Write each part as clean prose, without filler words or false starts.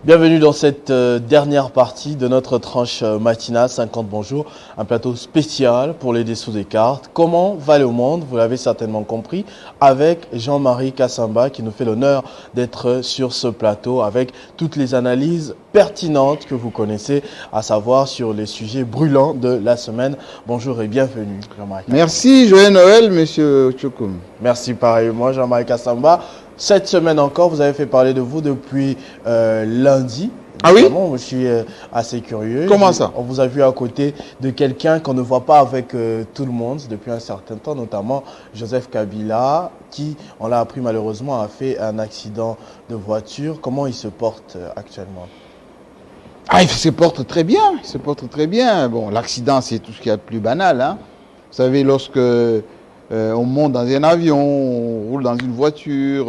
Bienvenue dans cette dernière partie de notre tranche matinale 50 bonjour, un plateau spécial pour les dessous des cartes. Comment va le monde? Vous l'avez certainement compris, avec Jean-Marie Kassamba qui nous fait l'honneur d'être sur ce plateau avec toutes les analyses pertinentes que vous connaissez, à savoir sur les sujets brûlants de la semaine. Bonjour et bienvenue Jean-Marie Kassamba. Merci, joyeux Noël, monsieur Tchokoum. Merci pareillement Jean-Marie Kassamba. Cette semaine encore, vous avez fait parler de vous depuis lundi. Ah oui? Je suis assez curieux. Comment ça? On vous a vu à côté de quelqu'un qu'on ne voit pas avec tout le monde depuis un certain temps, notamment Joseph Kabila, qui, on l'a appris malheureusement, a fait un accident de voiture. Comment il se porte actuellement? Ah, il se porte très bien, il se porte très bien. Bon, l'accident, c'est tout ce qu'il y a de plus banal, hein. Vous savez, lorsque on monte dans un avion, on roule dans une voiture,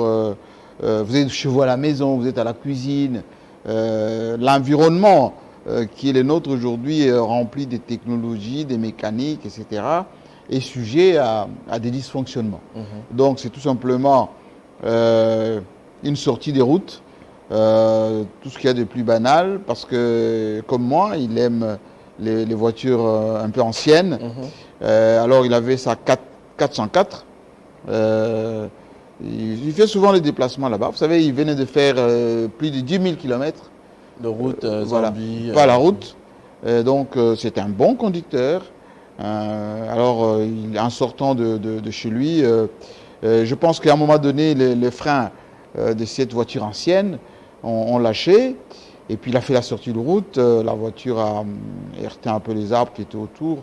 vous êtes chez vous à la maison, vous êtes à la cuisine, l'environnement qui est le nôtre aujourd'hui, rempli des technologies, des mécaniques, etc., est sujet à des dysfonctionnements. Donc, c'est tout simplement une sortie des routes, tout ce qu'il y a de plus banal, parce que, comme moi, il aime les voitures un peu anciennes. Alors, il avait sa 404. Il fait souvent les déplacements là-bas. Vous savez, il venait de faire plus de 10 000 km de route voilà, Zambie. pas la route. Donc, c'est un bon conducteur. Alors, en sortant de chez lui, je pense qu'à un moment donné, les freins de cette voiture ancienne ont lâché. Et puis, il a fait la sortie de route. La voiture a heurté un peu les arbres qui étaient autour.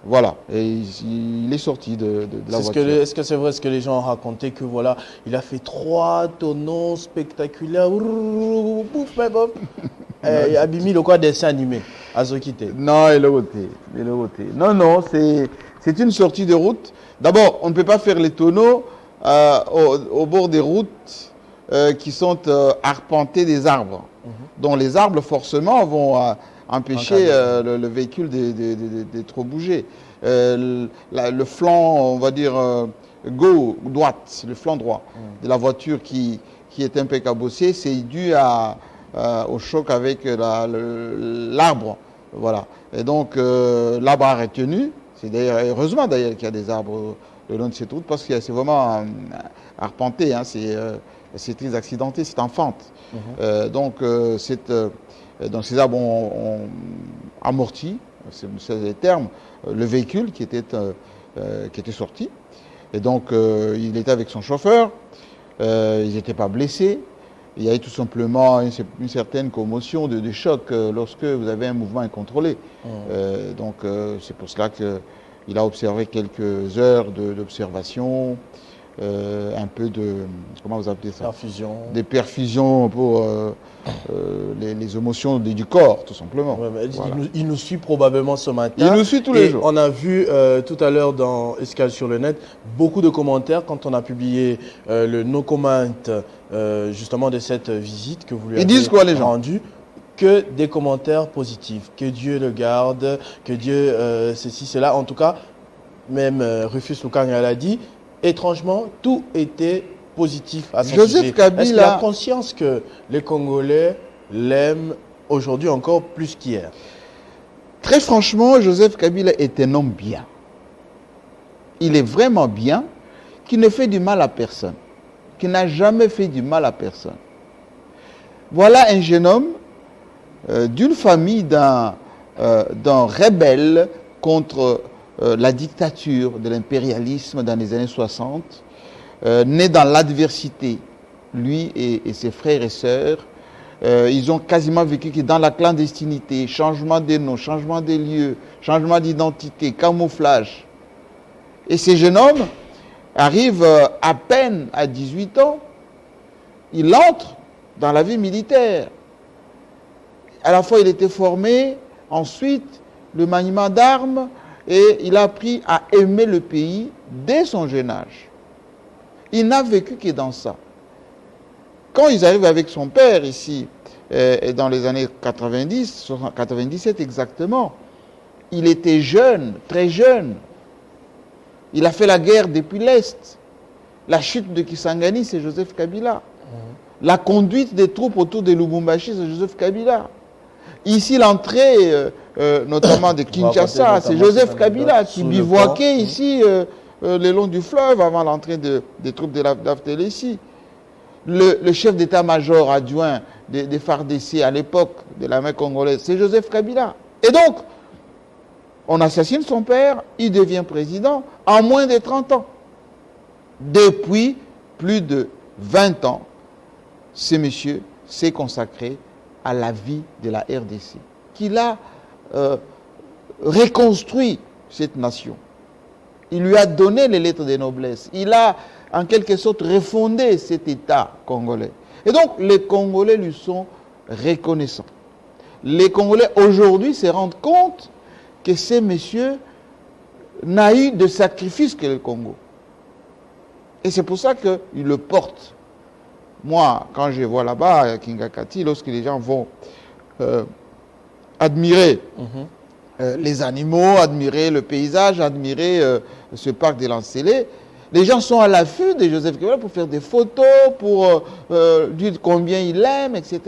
Voilà, et il est sorti de la voiture. Est-ce que c'est vrai ce que les gens ont raconté, que voilà, il a fait 3 tonneaux spectaculaires, Abimi, le quoi dessin animé, à Zokite. Non, il est ôté. Non, c'est une sortie de route. D'abord, on ne peut pas faire les tonneaux au bord des routes qui sont arpentées des arbres. Donc les arbres, forcément, vont empêcher le véhicule de trop bouger. Le flanc, on va dire, droite, le flanc droit de la voiture qui est un peu cabossé, c'est dû au choc avec l'arbre. Voilà. Et donc, l'arbre a retenu. C'est d'ailleurs, heureusement d'ailleurs qu'il y a des arbres le long de cette route, parce que c'est vraiment arpenté, hein, c'est très accidenté, c'est en fente. Donc, ces arbres ont amorti, c'est les termes, le véhicule qui était sorti. Et donc, il était avec son chauffeur, ils n'étaient pas blessés. Il y a eu tout simplement une certaine commotion de choc lorsque vous avez un mouvement incontrôlé. Donc, c'est pour cela qu'il a observé quelques heures d'observation, un peu de, comment vous appelez ça? Perfusion. Des perfusions pour les émotions du corps, tout simplement. Ouais, voilà. Il nous suit probablement ce matin. Il nous suit tous les jours. On a vu tout à l'heure dans Escale sur le net beaucoup de commentaires quand on a publié le no comment justement de cette visite que vous lui avez Ils disent quoi, les gens? rendue. Que des commentaires positifs, que Dieu le garde, que Dieu ceci, cela. En tout cas, même Rufus Lukanga l'a dit, étrangement, tout était positif à son Joseph sujet. Kabila... Est-ce qu'il a conscience que les Congolais l'aiment aujourd'hui encore plus qu'hier? Très franchement, Joseph Kabila est un homme bien. Il est vraiment bien, qui ne fait du mal à personne, qui n'a jamais fait du mal à personne. Voilà un jeune homme d'une famille d'un rebelle contre la dictature de l'impérialisme dans les années 60, né dans l'adversité, lui et ses frères et sœurs. Ils ont quasiment vécu dans la clandestinité, changement des noms, changement des lieux, changement d'identité, camouflage. Et ces jeunes hommes arrivent à peine à 18 ans, il entre dans la vie militaire. À la fois, il était formé, ensuite, le maniement d'armes, et il a appris à aimer le pays dès son jeune âge. Il n'a vécu que dans ça. Quand ils arrivent avec son père ici, dans les années 90, 97 exactement, il était jeune, très jeune. Il a fait la guerre depuis l'Est. La chute de Kisangani, c'est Joseph Kabila. La conduite des troupes autour de Lubumbashi, c'est Joseph Kabila. Ici, l'entrée, notamment de Kinshasa, c'est Joseph Kabila qui bivouaquait ici le long du fleuve avant l'entrée des troupes de l'AFTL ici. Le chef d'état-major adjoint des FARDC à l'époque de l'armée congolaise, c'est Joseph Kabila. Et donc, on assassine son père, il devient président en moins de 30 ans. Depuis plus de 20 ans, ce monsieur s'est consacré à la vie de la RDC, qu'il a reconstruit cette nation. Il lui a donné les lettres de noblesse. Il a, en quelque sorte, refondé cet État congolais. Et donc, les Congolais lui sont reconnaissants. Les Congolais, aujourd'hui, se rendent compte que ce monsieur n'a eu de sacrifice que le Congo. Et c'est pour ça qu'il le porte. Moi, quand je vois là-bas, à Kingakati, lorsque les gens vont admirer les animaux, admirer le paysage, admirer ce parc des Lancélés, les gens sont à l'affût de Joseph Kabila pour faire des photos, pour dire combien il aime, etc.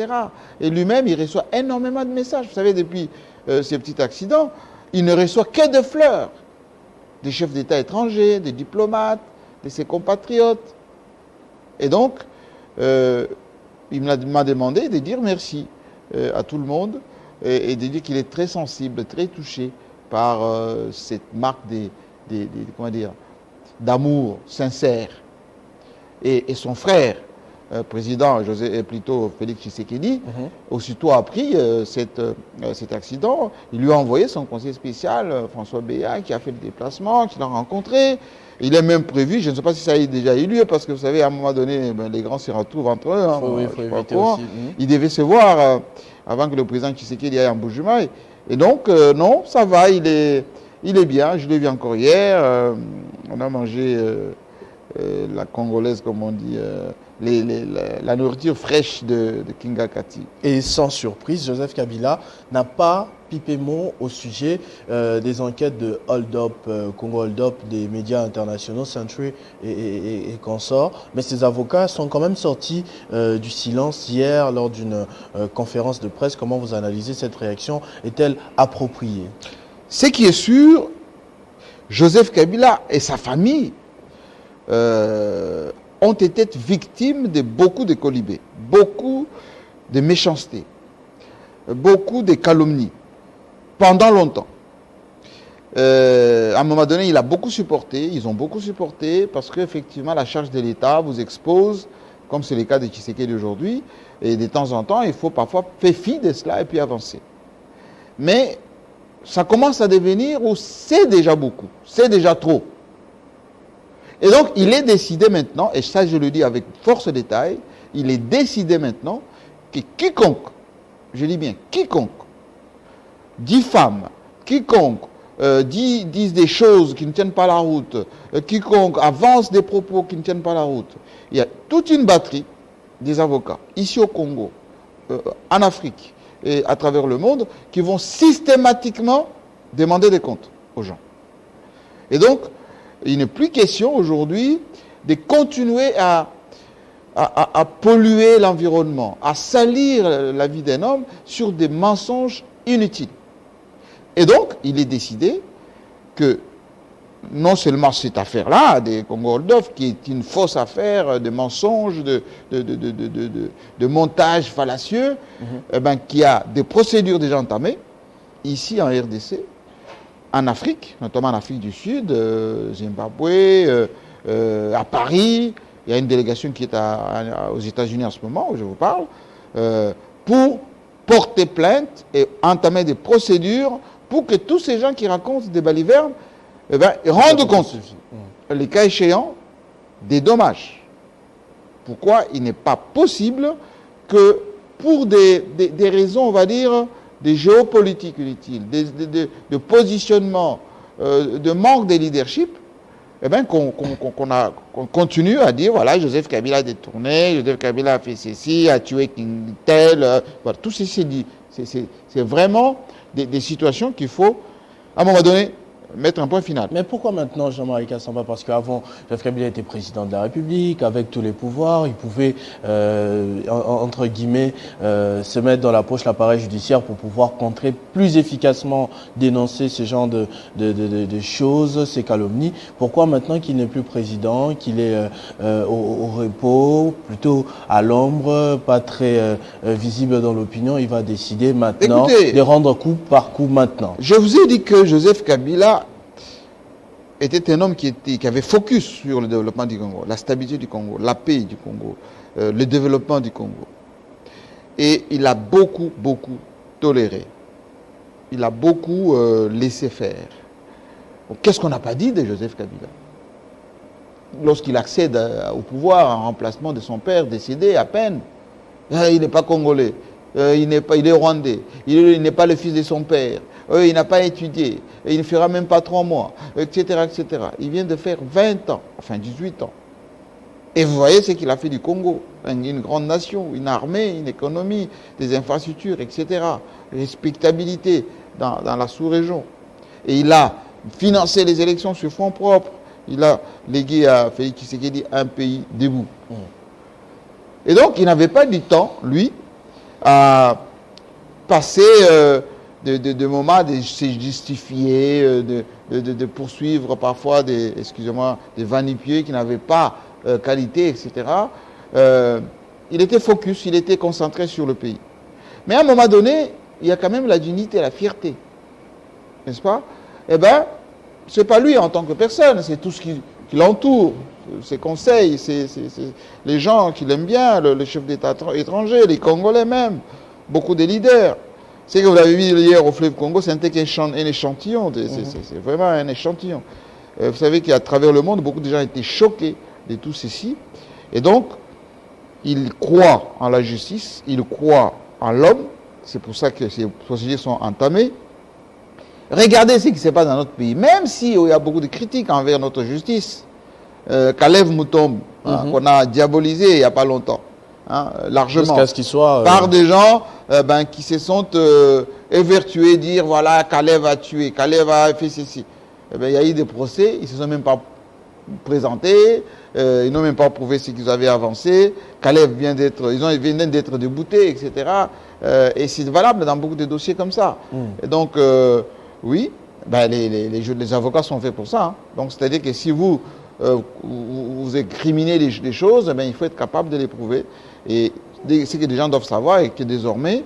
Et lui-même, il reçoit énormément de messages. Vous savez, depuis ce petit accident, il ne reçoit que des fleurs des chefs d'État étrangers, des diplomates, de ses compatriotes. Et donc, il m'a demandé de dire merci à tout le monde et de dire qu'il est très sensible, très touché par cette marque comment dire, d'amour sincère. Et son frère, président plutôt Félix Tshisekedi, aussitôt appris cet accident, il lui a envoyé son conseiller spécial, François Béat, qui a fait le déplacement, qui l'a rencontré. Il est même prévu, je ne sais pas si ça a déjà eu lieu, parce que vous savez, à un moment donné, les grands se retrouvent entre eux. Hein, faut éviter aussi. Ils devaient se voir avant que le président Tshisekedi aille en Bujumaï. Et donc, non, ça va, il est bien. Je l'ai vu encore hier. On a mangé la congolaise, comme on dit, la nourriture fraîche de Kingakati. Et sans surprise, Joseph Kabila n'a pas pipé mot au sujet des enquêtes de Hold Up, Congo Hold Up, des médias internationaux, Century et consorts. Mais ses avocats sont quand même sortis du silence hier lors d'une conférence de presse. Comment vous analysez cette réaction? Est-elle appropriée? Ce qui est sûr, Joseph Kabila et sa famille ont été victimes de beaucoup de colibés, beaucoup de méchanceté, beaucoup de calomnies, pendant longtemps. À un moment donné, ils ont beaucoup supporté, parce qu'effectivement, la charge de l'État vous expose, comme c'est le cas de Tshisekedi aujourd'hui, et de temps en temps, il faut parfois faire fi de cela et puis avancer. Mais ça commence à devenir où c'est déjà beaucoup, c'est déjà trop. Et donc, il est décidé maintenant, et ça je le dis avec force de détail, il est décidé maintenant que quiconque, je dis bien quiconque, diffame, quiconque dit des choses qui ne tiennent pas la route, quiconque avance des propos qui ne tiennent pas la route, il y a toute une batterie des avocats, ici au Congo, en Afrique et à travers le monde, qui vont systématiquement demander des comptes aux gens. Et donc, il n'est plus question aujourd'hui de continuer à polluer l'environnement, à salir la vie d'un homme sur des mensonges inutiles. Et donc, il est décidé que non seulement cette affaire-là, des Congo Hold Up, qui est une fausse affaire de mensonges, de montage fallacieux, qui a des procédures déjà entamées, ici en RDC, en Afrique, notamment en Afrique du Sud, Zimbabwe, à Paris, il y a une délégation qui est aux États-Unis en ce moment, où je vous parle, pour porter plainte et entamer des procédures pour que tous ces gens qui racontent des balivernes rendent compte, les cas échéants, des dommages. Pourquoi il n'est pas possible que, pour des raisons, on va dire, des géopolitiques inutiles, de positionnement, de manque de leadership, qu'on continue à dire, voilà, Joseph Kabila a détourné, Joseph Kabila a fait ceci, a tué tel, voilà, tout ceci, c'est vraiment des situations qu'il faut, à un moment donné, mettre un point final. Mais pourquoi maintenant Jean-Marie Kassamba? Parce qu'avant, Joseph Kabila était président de la République, avec tous les pouvoirs, il pouvait, entre guillemets, se mettre dans la poche l'appareil judiciaire pour pouvoir contrer plus efficacement, dénoncer ce genre de choses, ces calomnies. Pourquoi maintenant qu'il n'est plus président, qu'il est au repos, plutôt à l'ombre, pas très visible dans l'opinion, il va décider maintenant de rendre coup par coup maintenant? Je vous ai dit que Joseph Kabila était un homme qui avait focus sur le développement du Congo, la stabilité du Congo, la paix du Congo, le développement du Congo. Et il a beaucoup toléré. Il a beaucoup laissé faire. Qu'est-ce qu'on n'a pas dit de Joseph Kabila? Lorsqu'il accède au pouvoir en remplacement de son père décédé à peine, il n'est pas congolais, il est rwandais, il n'est pas le fils de son père, il n'a pas étudié, il ne fera même pas 3 mois, etc., etc. Il vient de faire 20 ans, enfin 18 ans. Et vous voyez ce qu'il a fait du Congo, une grande nation, une armée, une économie, des infrastructures, etc., respectabilité dans la sous-région. Et il a financé les élections sur fonds propres. Il a légué à Félix Tshisekedi un pays debout. Et donc, il n'avait pas du temps, lui, à passer de moments de se justifier, de poursuivre parfois des vanipieux qui n'avaient pas qualité, etc. Il était focus, il était concentré sur le pays. Mais à un moment donné, il y a quand même la dignité, la fierté. N'est-ce pas? Eh bien, ce n'est pas lui en tant que personne, c'est tout ce qui l'entoure, ses conseils, les gens qui l'aiment bien, le chef d'État étranger, les Congolais même, beaucoup de leaders. Ce que vous avez vu hier au fleuve Congo, c'est un échantillon, c'est vraiment un échantillon. Vous savez qu'à travers le monde, beaucoup de gens étaient choqués de tout ceci. Et donc, il croit en la justice, il croit en l'homme, c'est pour ça que ces procédures sont entamées. Regardez ce qui se passe dans notre pays, même s'il y a beaucoup de critiques envers notre justice. Kalev Mutombo, qu'on a diabolisé il n'y a pas longtemps, largement, jusqu'à ce qu'il soit par des gens qui se sont évertués, dire voilà, Kalev a tué, Kalev a fait ceci. Eh bien, il y a eu des procès, ils ne se sont même pas présentés, ils n'ont même pas prouvé ce qu'ils avaient avancé. Kalev viennent d'être déboutés, etc. Et c'est valable dans beaucoup de dossiers comme ça. Et donc, oui, les avocats sont faits pour ça. Donc, c'est-à-dire que si vous incriminez les choses, il faut être capable de les prouver. Et ce que les gens doivent savoir est que désormais,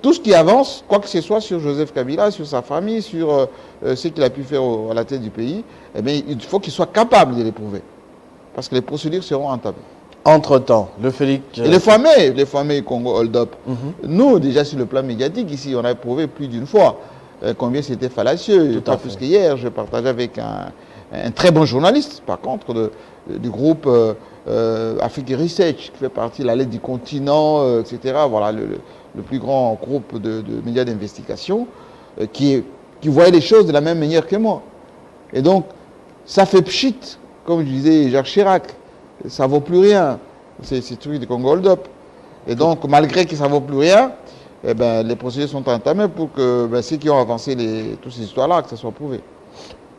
tout ce qui avance, quoi que ce soit sur Joseph Kabila, sur sa famille, sur ce qu'il a pu faire à la tête du pays, il faut qu'il soit capable de les prouver. Parce que les procédures seront entamées. Entre-temps, le Félix... Et les fameux Congo hold-up. Nous, déjà sur le plan médiatique, ici, on a prouvé plus d'une fois combien c'était fallacieux. Pas plus qu'hier, je partageais avec un très bon journaliste, par contre, du groupe Afrique Research, qui fait partie de la Lettre du continent, etc. Voilà, le plus grand groupe de médias d'investigation, qui voyait les choses de la même manière que moi. Et donc, ça fait pchit, comme je disais Jacques Chirac, ça ne vaut plus rien, ces trucs de Congo hold-up. Et donc, malgré que ça ne vaut plus rien, les procédures sont entamées pour que ceux qui ont avancé toutes ces histoires-là, que ça soit prouvé.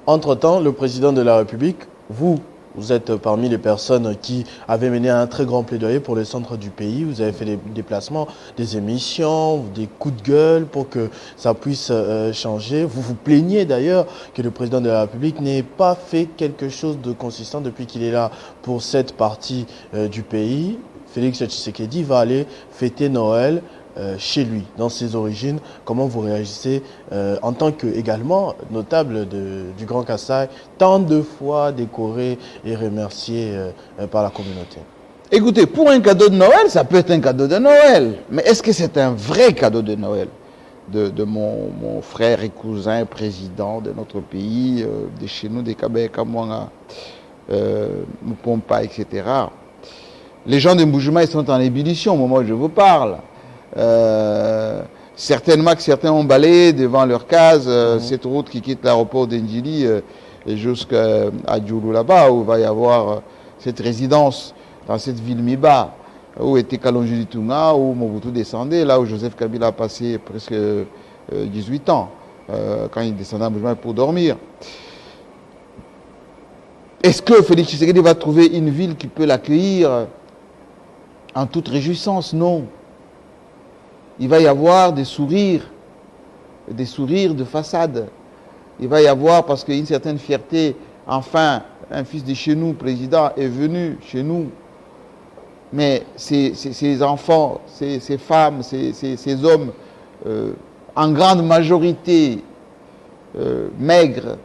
Entre-temps, le président de la République, vous êtes parmi les personnes qui avaient mené un très grand plaidoyer pour le centre du pays. Vous avez fait des déplacements, des émissions, des coups de gueule pour que ça puisse changer. Vous vous plaignez d'ailleurs que le président de la République n'ait pas fait quelque chose de consistant depuis qu'il est là pour cette partie du pays. Félix Tshisekedi va aller fêter Noël chez lui, dans ses origines. Comment vous réagissez en tant que également notable du Grand Kassai, tant de fois décoré et remercié par la communauté? Écoutez, pour un cadeau de Noël, ça peut être un cadeau de Noël. Mais est-ce que c'est un vrai cadeau de Noël de mon frère et cousin, président de notre pays, de chez nous, des Kabe, Kamwanga, Mupompa, etc. Les gens de Mboujima, ils sont en ébullition au moment où je vous parle. Certainement que certains ont balayé devant leur case cette route qui quitte l'aéroport d'Endjili jusqu'à Djoulou là-bas, où il va y avoir cette résidence dans cette ville Miba, où était Kalonji Ditunga, où Mobutu descendait, là où Joseph Kabila a passé presque 18 ans. quand il descendait à Mbuji-Mayi pour dormir. Est-ce que Félix Tshisekedi va trouver une ville qui peut l'accueillir en toute réjouissance? Non. Il va y avoir des sourires de façade. Il va y avoir, parce qu'il y a une certaine fierté, enfin, un fils de chez nous, président, est venu chez nous. Mais ces enfants, ces femmes, ces hommes, en grande majorité, maigres,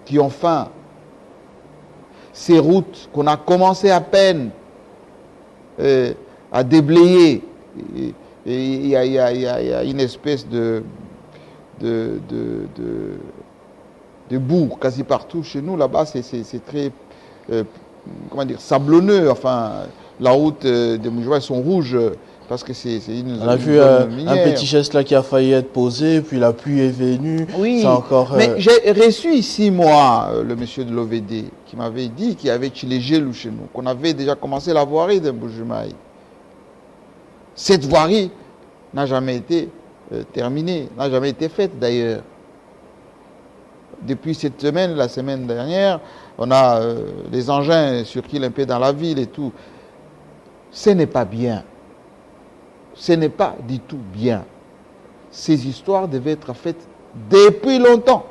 qui ont faim, ces routes qu'on a commencé à peine à déblayer, il y a une espèce de boue quasi partout chez nous. Là-bas, c'est très comment dire, sablonneux. Enfin, la route de Mbuji-Mayi sont rouges parce que c'est une On a vu un petit geste là qui a failli être posé, puis la pluie est venue. Oui, encore, mais j'ai reçu ici, moi, le monsieur de l'OVD qui m'avait dit qu'il y avait les gelous chez nous, qu'on avait déjà commencé la voirie de Mbuji-Mayi. Cette voirie n'a jamais été terminée, n'a jamais été faite d'ailleurs. Depuis cette semaine, la semaine dernière, on a les engins circulent un peu dans la ville et tout. Ce n'est pas bien. Ce n'est pas du tout bien. Ces histoires devaient être faites depuis longtemps.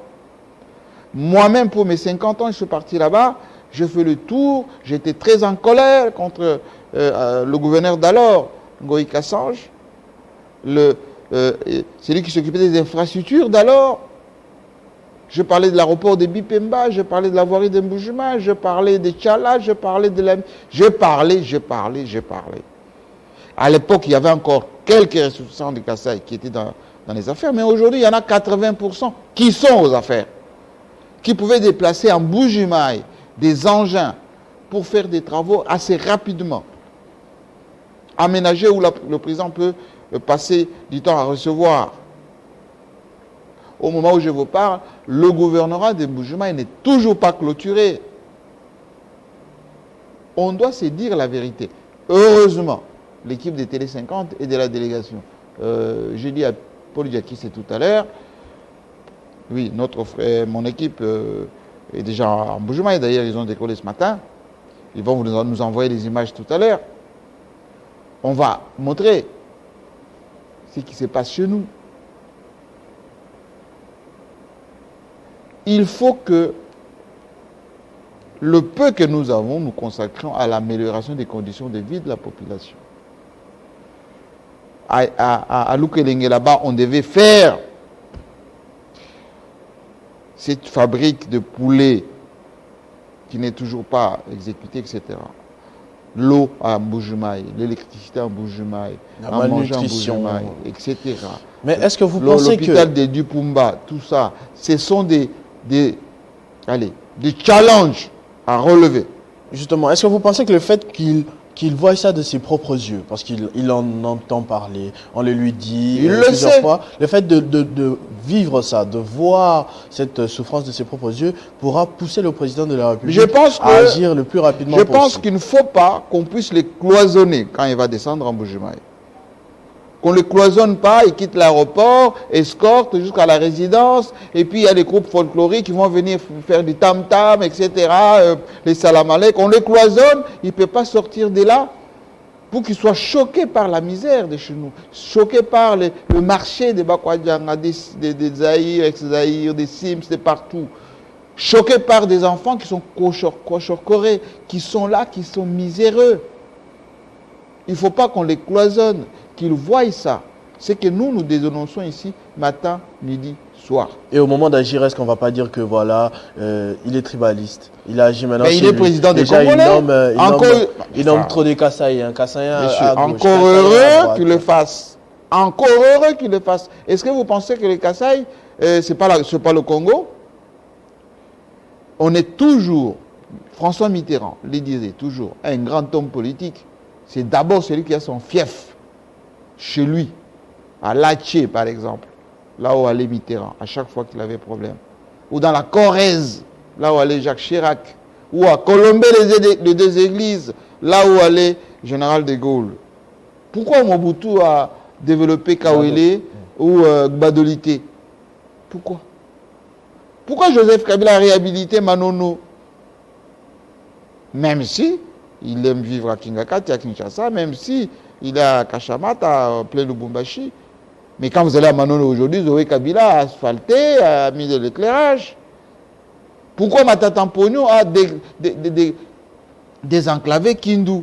Moi-même, pour mes 50 ans, je suis parti là-bas, je fais le tour, j'étais très en colère contre le gouverneur d'alors, Ngoï Kassange, celui qui s'occupait des infrastructures d'alors. Je parlais de l'aéroport de Bipemba, je parlais de la voirie de Mbuji-Mayi, je parlais de Tchala, je parlais de la... Je parlais. À l'époque, il y avait encore quelques ressortissants de Kasaï qui étaient dans les affaires, mais aujourd'hui, il y en a 80% qui sont aux affaires, qui pouvaient déplacer en Mbuji-Mayi des engins pour faire des travaux assez rapidement, aménager où le président peut passer du temps à recevoir. Au moment où je vous parle, le gouvernorat de Mbuji-Mayi n'est toujours pas clôturé. On doit se dire la vérité. Heureusement, l'équipe de Télé 50 et de la délégation. J'ai dit à Paul Diakis tout à l'heure, oui, notre frère, mon équipe est déjà en Mbuji-Mayi. D'ailleurs, ils ont décollé ce matin. Ils vont nous envoyer les images tout à l'heure. On va montrer ce qui se passe chez nous. Il faut que le peu que nous avons, nous consacrions à l'amélioration des conditions de vie de la population. À Lukelenge, là-bas, on devait faire cette fabrique de poulets qui n'est toujours pas exécutée, etc. L'eau à Mbuji-Mayi, l'électricité à Mbuji-Mayi, la à manger à malnutrition, Mbuji-Mayi, etc. Mais est-ce que vous pensez que... L'hôpital de Dupumba, tout ça, ce sont des challenges à relever. Justement, est-ce que vous pensez que le fait qu'il voit ça de ses propres yeux, parce qu'il en entend parler, on le lui dit plusieurs fois, le fait de vivre ça, de voir cette souffrance de ses propres yeux, pourra pousser le président de la République à agir le plus rapidement possible? Je pense qu'il ne faut pas qu'on puisse les cloisonner quand il va descendre en Mbuji-Mayi. Qu'on ne les cloisonne pas, ils quittent l'aéroport, escortent jusqu'à la résidence, et puis il y a des groupes folkloriques qui vont venir faire du tam-tam, etc., les salamalek. On les cloisonne, il ne peut pas sortir de là pour qu'ils soient choqués par la misère de chez nous, choqués par le marché des Bakwadjanga, des Zaïre, ex-Zaïre, des Sims, de partout. Choqués par des enfants qui sont cochorcorés, qui sont là, qui sont miséreux. Il ne faut pas qu'on les cloisonne, qu'ils voient ça. C'est que nous dénonçons ici, matin, midi, soir. Et au moment d'agir, est-ce qu'on ne va pas dire que voilà, il est tribaliste? Il agit maintenant. Mais il est président des Congolais. Il nomme trop des Kassaïens. Encore heureux qu'il le fasse. Encore heureux qu'il le fasse. Est-ce que vous pensez que les Kasaï, ce n'est pas le Congo? On est toujours, François Mitterrand le disait toujours, un grand homme politique. C'est d'abord celui qui a son fief chez lui, à Latché par exemple, là où allait Mitterrand, à chaque fois qu'il avait problème. Ou dans la Corrèze, là où allait Jacques Chirac. Ou à Colombey, les deux églises, là où allait Général de Gaulle. Pourquoi Mobutu a développé Kawele ou Gbadolité? Pourquoi? Pourquoi Joseph Kabila a réhabilité Manono? Même si il aime vivre à Kingakati, à Kinshasa, même si il est à Kachamata, plein de Lubumbashi. Mais quand vous allez à Manono aujourd'hui, vous aurez Kabila a asphalté, a mis de l'éclairage. Pourquoi Matata Mpogno a désenclavé Kindu?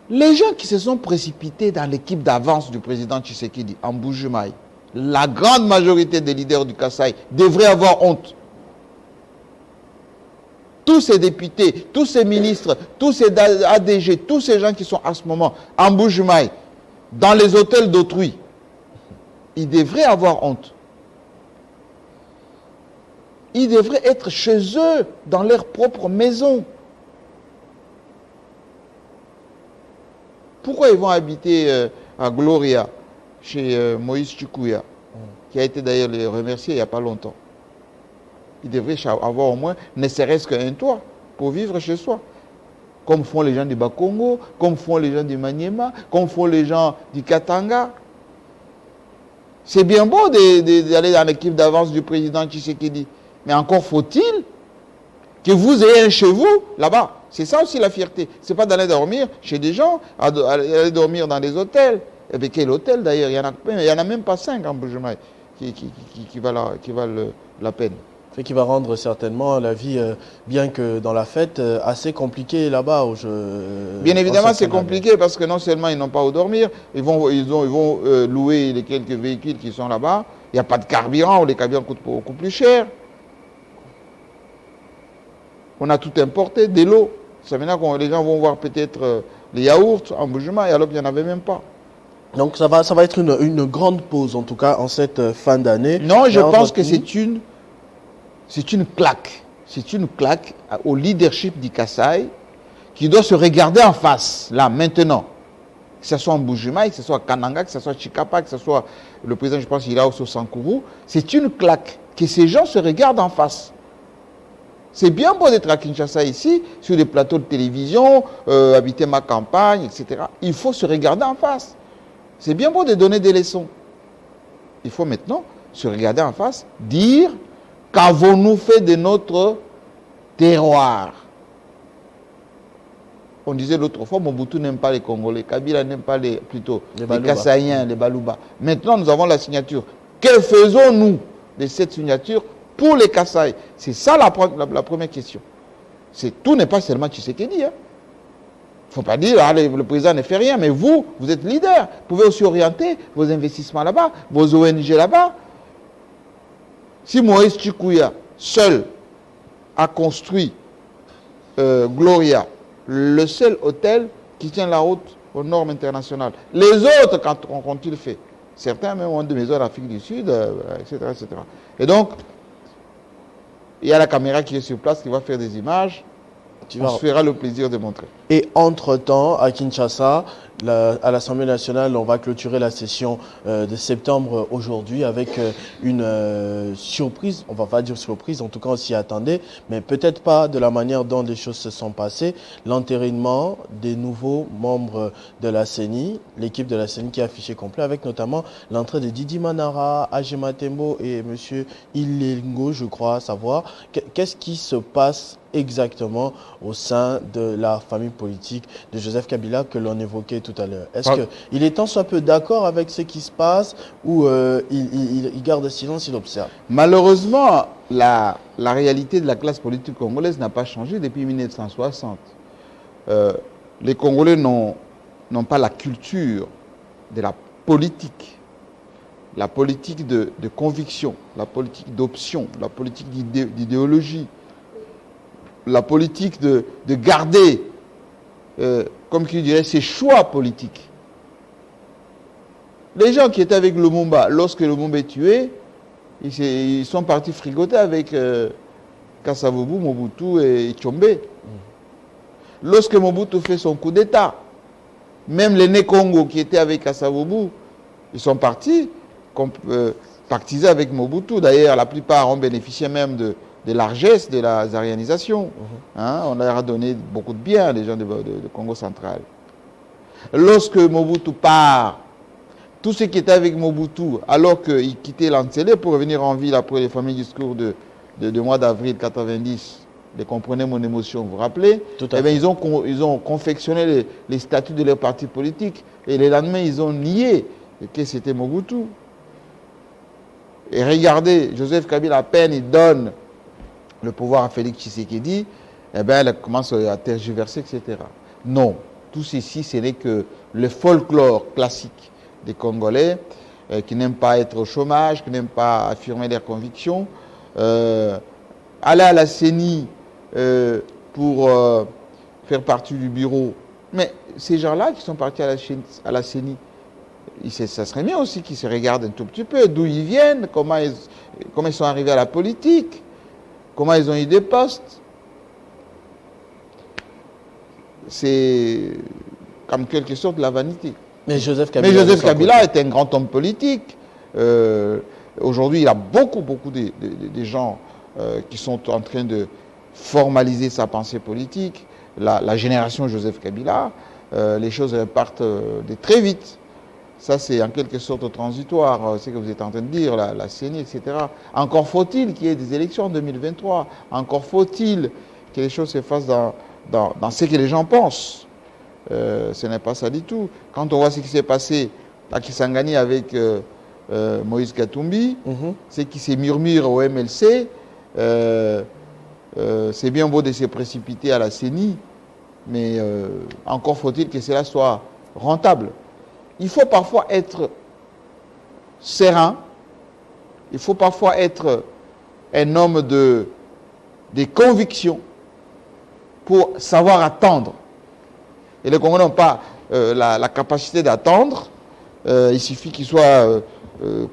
Les gens qui se sont précipités dans l'équipe d'avance du président Tshisekedi en Mbuji-Mayi, la grande majorité des leaders du Kasaï devraient avoir honte. Tous ces députés, tous ces ministres, tous ces ADG, tous ces gens qui sont à ce moment en Mbuji-Mayi, dans les hôtels d'autrui, ils devraient avoir honte. Ils devraient être chez eux, dans leur propre maison. Pourquoi ils vont habiter à Gloria, chez Moïse Chikouya, qui a été d'ailleurs remercié il n'y a pas longtemps? Ils devraient avoir au moins, ne serait-ce qu'un toit, pour vivre chez soi. Comme font les gens du Bas-Congo, comme font les gens du Maniema, comme font les gens du Katanga. C'est bien beau d'aller dans l'équipe d'avance du président Tshisekedi. Mais encore faut-il que vous ayez un chez vous, là-bas. C'est ça aussi la fierté. Ce n'est pas d'aller dormir chez des gens, aller dormir dans des hôtels. Et bien quel hôtel d'ailleurs? Il n'y en a même pas 5 en Mbuji-Mayi qui valent la peine. Fait qui va rendre certainement la vie, bien que dans la fête, assez compliquée là-bas. Bien évidemment, c'est compliqué parce que non seulement ils n'ont pas où dormir, ils vont louer les quelques véhicules qui sont là-bas. Il n'y a pas de carburant, les carburants coûtent beaucoup plus cher. On a tout importé, de l'eau. C'est maintenant que les gens vont voir peut-être les yaourts en Mbuji-Mayi, alors qu'il n'y en avait même pas. Donc ça va être une grande pause, en tout cas, en cette fin d'année. Non, je pense que c'est une claque. C'est une claque au leadership du Kasaï qui doit se regarder en face, là, maintenant. Que ce soit en Mbuji-Mayi, que ce soit à Kananga, que ce soit à Chikapa, que ce soit le président, je pense, il a au Sankourou. C'est une claque. Que ces gens se regardent en face. C'est bien beau d'être à Kinshasa ici, sur des plateaux de télévision, habiter ma campagne, etc. Il faut se regarder en face. C'est bien beau de donner des leçons. Il faut maintenant se regarder en face, dire qu'avons-nous fait de notre terroir. On disait l'autre fois, Mobutu n'aime pas les Congolais, Kabila n'aime pas les Kassaïens, les Balouba. Maintenant, nous avons la signature. Que faisons-nous de cette signature pour les Kasaï? C'est ça la première question. Tout n'est pas seulement Tshisekedi. Il ne faut pas dire le président ne fait rien, mais vous êtes leader. Vous pouvez aussi orienter vos investissements là-bas, vos ONG là-bas. Si Moïse Chikouya, seul, a construit Gloria, le seul hôtel qui tient la route aux normes internationales, les autres, quand ont-ils fait? Certains même ont des maisons en Afrique du Sud, etc., etc. Et donc, il y a la caméra qui est sur place, qui va faire des images. On se fera le plaisir de montrer. Et entre-temps, à Kinshasa, à l'Assemblée nationale, on va clôturer la session de septembre aujourd'hui avec une surprise. On ne va pas dire surprise, en tout cas on s'y attendait, mais peut-être pas de la manière dont les choses se sont passées. L'entérinement des nouveaux membres de la CENI, l'équipe de la CENI qui est affichée complet, avec notamment l'entrée de Didi Manara, Agema Tembo et M. Ilengo, je crois savoir. Qu'est-ce qui se passe exactement au sein de la famille politique de Joseph Kabila que l'on évoquait tout à l'heure? Est-ce qu'il est tant soit peu d'accord avec ce qui se passe ou il garde silence, il observe? Malheureusement, la réalité de la classe politique congolaise n'a pas changé depuis 1960. Les Congolais n'ont pas la culture de la politique de conviction, la politique d'option, la politique d'idéologie, la politique de garder, comme qui dirait, ses choix politiques. Les gens qui étaient avec Lumumba, lorsque Lumumba est tué, ils sont partis frigoter avec Kasavubu, Mobutu et Tshombe. Lorsque Mobutu fait son coup d'État, même les Né-Congo qui étaient avec Kasavubu, ils sont partis pactiser avec Mobutu. D'ailleurs, la plupart ont bénéficié même de largesse de la zarianisation. On leur a donné beaucoup de biens, les gens de Congo central. Lorsque Mobutu part Tous ceux qui étaient avec Mobutu, alors qu'ils quittaient l'Antsélé pour revenir en ville après les fameux discours de mois d'avril 90, vous comprenez mon émotion, vous vous rappelez? Tout à Eh bien, fait. ils ont confectionné les statuts de leur parti politique. Et le lendemain, ils ont nié que c'était Mobutu. Et regardez, Joseph Kabila, à peine il donne le pouvoir à Félix Tshisekedi, eh bien, elle commence à tergiverser, etc. Non, tout ceci, ce n'est que le folklore classique des Congolais qui n'aiment pas être au chômage, qui n'aiment pas affirmer leurs convictions. Aller à la CENI pour faire partie du bureau. Mais ces gens-là qui sont partis à la CENI, ça serait bien aussi qu'ils se regardent un tout petit peu, d'où ils viennent, comment ils sont arrivés à la politique, comment ils ont eu des postes. C'est comme quelque sorte de la vanité. Mais Joseph Mais Kabila, Joseph Kabila est un grand homme politique. Aujourd'hui, il y a beaucoup de gens qui sont en train de formaliser sa pensée politique. La génération Joseph Kabila, les choses partent de très vite. Ça, c'est en quelque sorte transitoire, c'est ce que vous êtes en train de dire, la CENI, etc. Encore faut-il qu'il y ait des élections en 2023. Encore faut-il que les choses se fassent dans ce que les gens pensent. Ce n'est pas ça du tout. Quand on voit ce qui s'est passé à Kisangani avec Moïse Katumbi, ce qui s'est murmure au MLC, c'est bien beau de se précipiter à la CENI, mais encore faut-il que cela soit rentable. Il faut parfois être serein, il faut parfois être un homme de conviction pour savoir attendre. Et les Congolais n'ont pas la capacité d'attendre. Il suffit qu'ils soient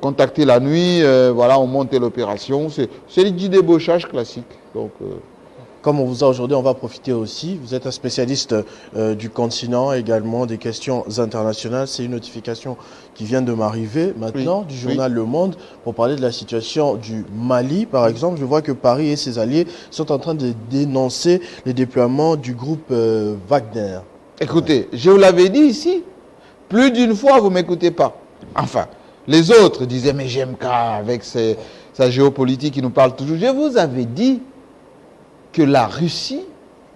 contactés la nuit, voilà, on monte l'opération. C'est du débauchage classique. Donc, comme on vous a aujourd'hui, on va profiter aussi. Vous êtes un spécialiste du continent, également des questions internationales. C'est une notification qui vient de m'arriver maintenant du journal Le Monde pour parler de la situation du Mali. Par exemple, je vois que Paris et ses alliés sont en train de dénoncer le déploiement du groupe Wagner. Écoutez, je vous l'avais dit ici, plus d'une fois, vous ne m'écoutez pas. Enfin, les autres disaient, mais GMK, avec sa géopolitique, il nous parle toujours. Je vous avais dit que la Russie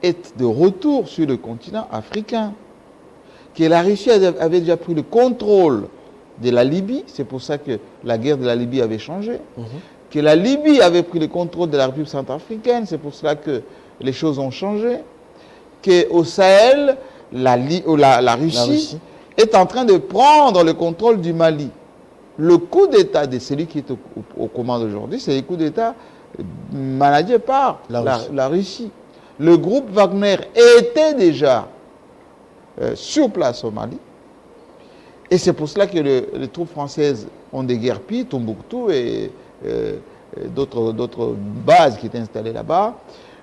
est de retour sur le continent africain, que la Russie avait déjà pris le contrôle de la Libye, c'est pour ça que la guerre de la Libye avait changé, que la Libye avait pris le contrôle de la République centrafricaine, c'est pour cela que les choses ont changé, qu'au Sahel, la Russie est en train de prendre le contrôle du Mali. Le coup d'État de celui qui est aux commandes aujourd'hui, c'est le coup d'État managé par la Russie. Le groupe Wagner était déjà sur place au Mali. Et c'est pour cela que les troupes françaises ont déguerpi Tombouctou et d'autres bases qui étaient installées là-bas.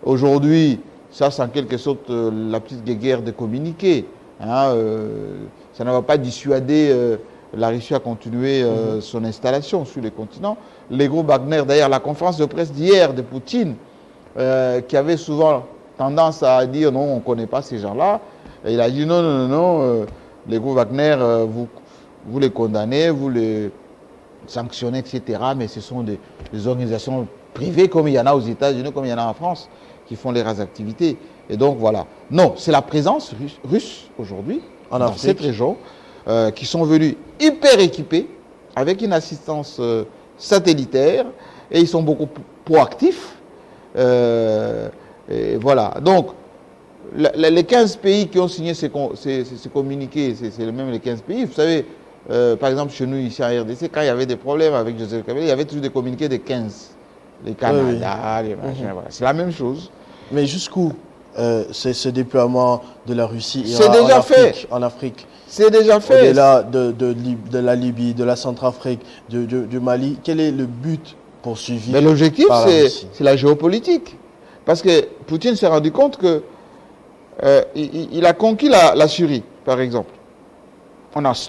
Aujourd'hui, ça c'est en quelque sorte la petite guerre de communiquer. Hein, ça ne va pas dissuader la Russie à continuer son installation sur le continent. Les groupes Wagner, d'ailleurs, la conférence de presse d'hier de Poutine, qui avait souvent tendance à dire non, on ne connaît pas ces gens-là, il a dit non, les groupes Wagner, vous les condamnez, vous les sanctionnez, etc. Mais ce sont des organisations privées, comme il y en a aux États-Unis, comme il y en a en France, qui font leurs activités. Et donc voilà. Non, c'est la présence russe aujourd'hui, dans cette région, qui sont venus hyper équipés, avec une assistance satellitaire, et ils sont beaucoup proactifs. Et voilà. Donc, les 15 pays qui ont signé ces communiqués, c'est même les 15 pays. Vous savez, par exemple, chez nous, ici en RDC, quand il y avait des problèmes avec Joseph Kabila, il y avait toujours des communiqués de 15. Les Canada, les machins, voilà. C'est la même chose. Mais jusqu'où ce déploiement de la Russie en Afrique? C'est déjà fait. Au-delà de la Libye, de la Centrafrique, du Mali, quel est le but poursuivi? Mais l'objectif, c'est la géopolitique. Parce que Poutine s'est rendu compte que il a conquis la Syrie, par exemple.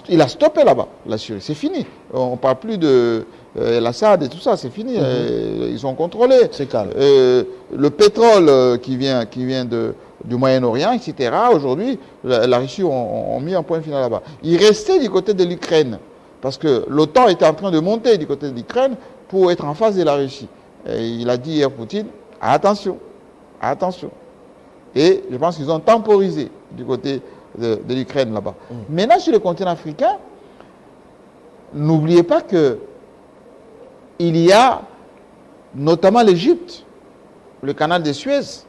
Il a stoppé là-bas, la Syrie. C'est fini. On ne parle plus de l'Assad et tout ça, c'est fini. Ils sont contrôlés. C'est calme. Le pétrole qui vient du Moyen-Orient, etc., aujourd'hui, la Russie ont mis un point final là-bas. Il restait du côté de l'Ukraine. Parce que l'OTAN était en train de monter du côté de l'Ukraine pour être en face de la Russie. Et il a dit hier, Poutine, attention, attention. Et je pense qu'ils ont temporisé du côté de l'Ukraine là-bas. Maintenant, sur le continent africain, n'oubliez pas que il y a notamment l'Égypte, le canal de Suez.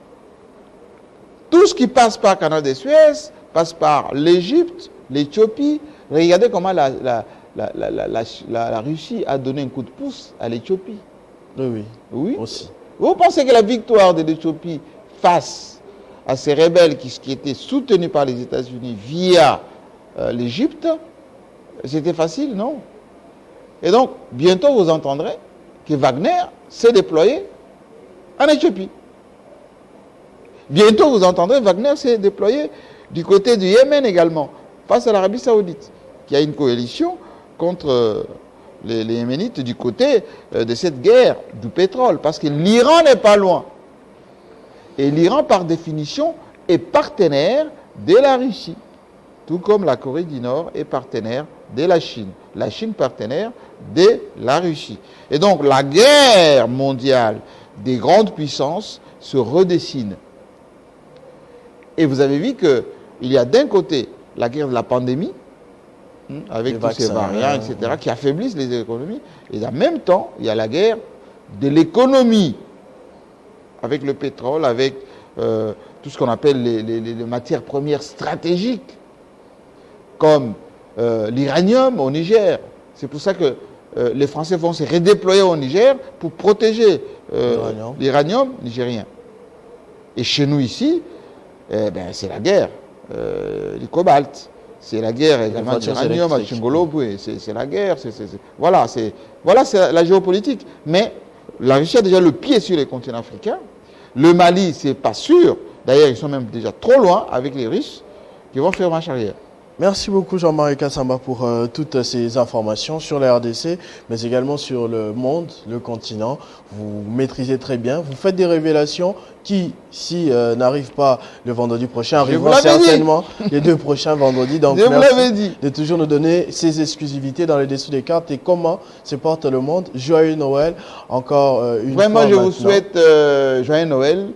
Tout ce qui passe par le canal de Suez passe par l'Égypte, l'Éthiopie. Regardez comment la Russie a donné un coup de pouce à l'Éthiopie. Oui, Oui. aussi. Vous pensez que la victoire de l'Éthiopie face à ces rebelles qui étaient soutenus par les États-Unis via l'Égypte, c'était facile? Non. Et donc, bientôt vous entendrez que Wagner s'est déployé en Éthiopie. Bientôt vous entendrez Wagner s'est déployé du côté du Yémen également, face à l'Arabie Saoudite, qui a une coalition contre les Yéménites du côté de cette guerre du pétrole, parce que l'Iran n'est pas loin. Et l'Iran, par définition, est partenaire de la Russie, tout comme la Corée du Nord est partenaire de la Chine. La Chine partenaire de la Russie. Et donc la guerre mondiale des grandes puissances se redessine. Et vous avez vu qu'il y a d'un côté la guerre de la pandémie, avec tous ces variants, etc., qui affaiblissent les économies. Et en même temps, il y a la guerre de l'économie, avec le pétrole, avec tout ce qu'on appelle les matières premières stratégiques, comme l'uranium au Niger. C'est pour ça que les Français vont se redéployer au Niger pour protéger l'uranium nigérien. Et chez nous ici, c'est la guerre, du cobalt. C'est la guerre également de l'uranium à Chingolobwe. C'est la guerre. Voilà, c'est la géopolitique. Mais la Russie a déjà le pied sur les continents africains. Le Mali, c'est pas sûr. D'ailleurs, ils sont même déjà trop loin avec les Russes qui vont faire marche arrière. Merci beaucoup Jean-Marie Kassamba pour toutes ces informations sur la RDC, mais également sur le monde, le continent. Vous maîtrisez très bien. Vous faites des révélations qui, si n'arrivent pas le vendredi prochain, arriveront certainement les 2 prochains vendredis. Donc merci de toujours nous donner ces exclusivités dans les dessous des cartes et comment se porte le monde. Joyeux Noël, encore une fois. Vraiment, je vous souhaite joyeux Noël.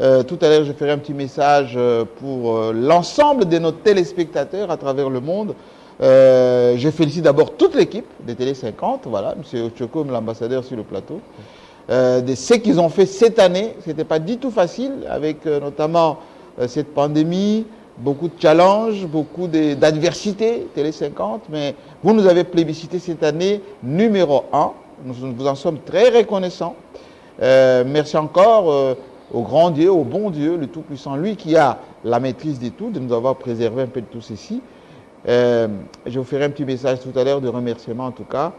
Tout à l'heure, je ferai un petit message pour l'ensemble de nos téléspectateurs à travers le monde. Je félicite d'abord toute l'équipe de Télé 50, voilà, M. Ochokom, l'ambassadeur sur le plateau, de ce qu'ils ont fait cette année. Ce n'était pas du tout facile, avec notamment cette pandémie, beaucoup de challenges, beaucoup d'adversités, Télé 50, mais vous nous avez plébiscité cette année numéro 1. Nous vous en sommes très reconnaissants. Merci encore au grand Dieu, au bon Dieu, le Tout-Puissant, lui qui a la maîtrise de tout, de nous avoir préservé un peu de tout ceci. Je vous ferai un petit message tout à l'heure de remerciement en tout cas.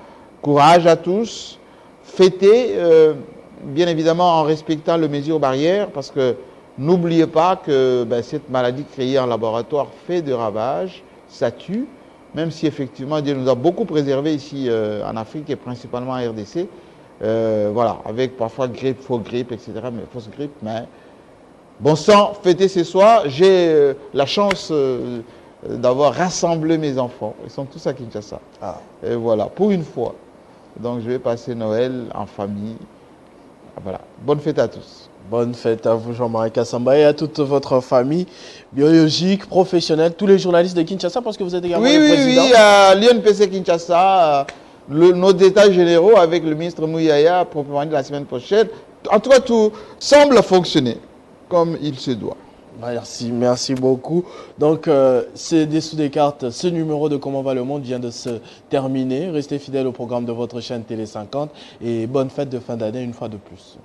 Courage à tous, fêtez, bien évidemment en respectant les mesures barrières, parce que n'oubliez pas que cette maladie créée en laboratoire fait des ravages, ça tue, même si effectivement Dieu nous a beaucoup préservés ici en Afrique et principalement en RDC. Voilà, avec parfois grippe, faux grippe, etc., mais fausse grippe, mais bon sang, fêtez ce soir. J'ai la chance d'avoir rassemblé mes enfants. Ils sont tous à Kinshasa. Et voilà, pour une fois. Donc je vais passer Noël en famille. Voilà, bonne fête à tous. Bonne fête à vous Jean-Marie Kassamba et à toute votre famille biologique, professionnelle, tous les journalistes de Kinshasa, parce que vous êtes également le président. Oui, à l'UNPC Kinshasa. Nos états généraux avec le ministre Mouyaya, proprement dit la semaine prochaine. En tout cas, tout semble fonctionner comme il se doit. Merci beaucoup. Donc, c'est Dessous des cartes. Ce numéro de Comment va le monde vient de se terminer. Restez fidèles au programme de votre chaîne Télé 50 et bonne fête de fin d'année une fois de plus.